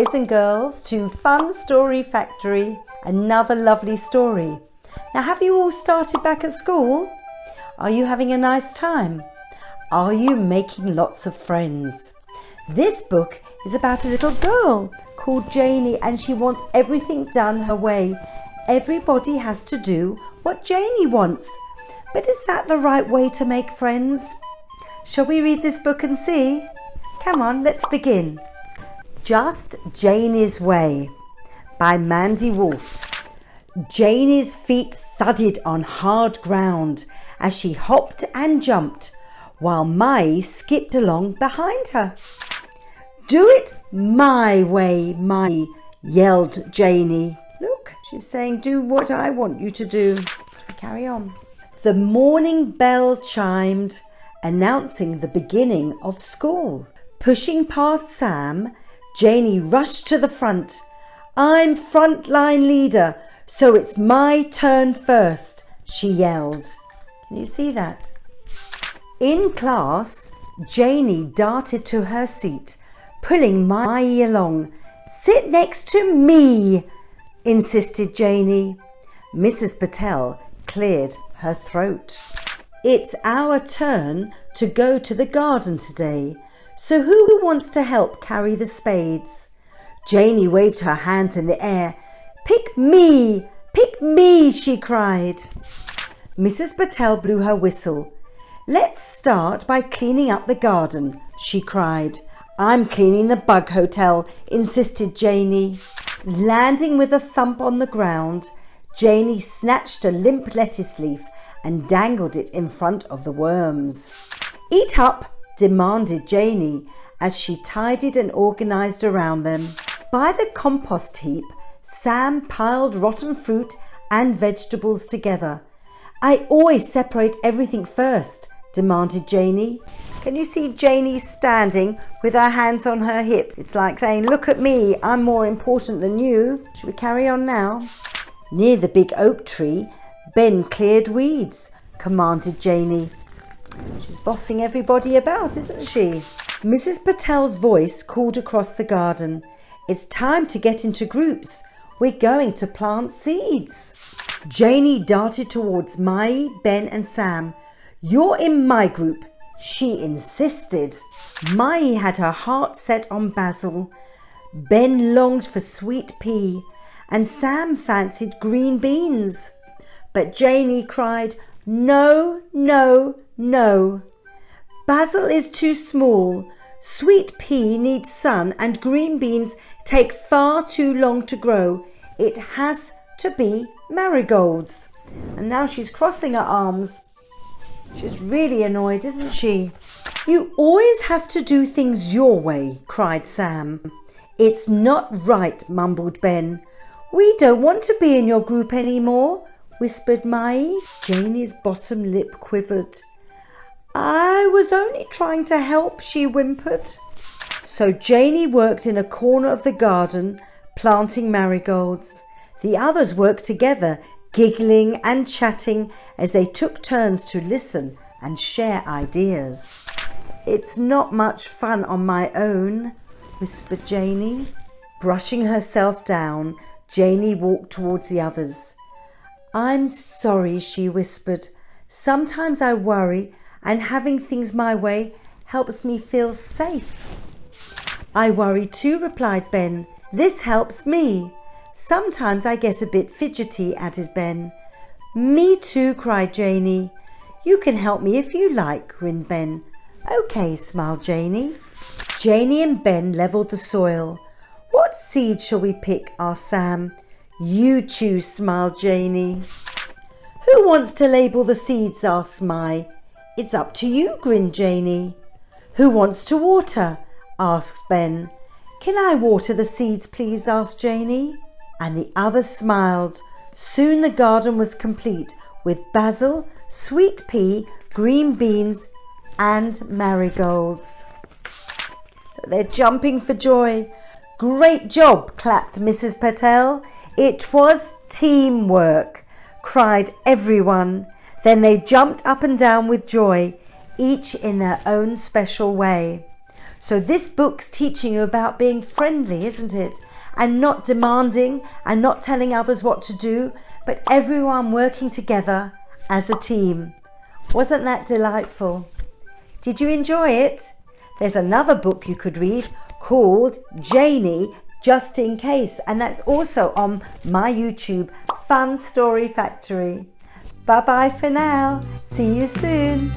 boys and girls, to Fun Story Factory. Another lovely story. Now, have you all started back at school? Are you having a nice time? Are you making lots of friends? This book is about a little girl called Janey, and she wants everything done her way. Everybody has to do what Janey wants. But is that the right way to make friends? Shall we read this book and see? Come on, let's begin. Just Janey's Way by Mandy Woolf. Janey's feet thudded on hard ground as she hopped and jumped, while Mai skipped along behind her. "Do it my way, Mai," yelled Janey. Look, she's saying, do what I want you to do. Carry on. The morning bell chimed, announcing the beginning of school. Pushing past Sam, Janey rushed to the front. "I'm frontline leader, so it's my turn first," she yelled. Can you see that? In class, Janey darted to her seat, pulling Mai along. "Sit next to me," insisted Janey. Mrs. Patel cleared her throat. "It's our turn to go to the garden today, so who wants to help carry the spades?" Janey waved her hands in the air. Pick me, she cried. Mrs. Patel blew her whistle. "Let's start by cleaning up the garden," she cried. "I'm cleaning the bug hotel," insisted Janey. Landing with a thump on the ground, Janey snatched a limp lettuce leaf and dangled it in front of the worms. "Eat up," demanded Janey as she tidied and organised around them. By the compost heap, Sam piled rotten fruit and vegetables together. "I always separate everything first," demanded Janey. Can you see Janey standing with her hands on her hips? It's like saying, "Look at me, I'm more important than you." Should we carry on now? Near the big oak tree, Ben cleared weeds, commanded Janey. She's bossing everybody about, isn't she? Mrs. Patel's voice called across the garden. "It's time to get into groups. We're going to plant seeds." Janey darted towards Mai, Ben and Sam. "You're in my group," she insisted. Mai had her heart set on basil. Ben longed for sweet pea, and Sam fancied green beans. But Janey cried, "No, no, no. Basil is too small. Sweet pea needs sun, and green beans take far too long to grow. It has to be marigolds." And now she's crossing her arms. She's really annoyed, isn't she? "You always have to do things your way," cried Sam. "It's not right," mumbled Ben. "We don't want to be in your group anymore," whispered Mai. Janey's bottom lip quivered. "I was only trying to help," she whimpered. So Janey worked in a corner of the garden, planting marigolds. The others worked together, giggling and chatting as they took turns to listen and share ideas. "It's not much fun on my own," whispered Janey. Brushing herself down, Janey walked towards the others. "I'm sorry," she whispered. "Sometimes I worry, and having things my way helps me feel safe." "I worry too," replied Ben. "This helps me. Sometimes I get a bit fidgety," added Ben. "Me too," cried Janey. "You can help me if you like," grinned Ben. "Okay," smiled Janey. Janey and Ben levelled the soil. "What seed shall we pick?" asked Sam. "You choose," smiled Janey. "Who wants to label the seeds?" asked Mai. "It's up to you," grinned Janey. "Who wants to water?" asked Ben. "Can I water the seeds, please?" asked Janey. And the others smiled. Soon the garden was complete with basil, sweet pea, green beans and marigolds. They're jumping for joy. "Great job," clapped Mrs. Patel. "It was teamwork," cried everyone. Then they jumped up and down with joy, each in their own special way. So this book's teaching you about being friendly, isn't it? And not demanding and not telling others what to do, but everyone working together as a team. Wasn't that delightful? Did you enjoy it? There's another book you could read called Janey, Just in Case, and that's also on my YouTube, Fun Story Factory. Bye bye for now. See you soon.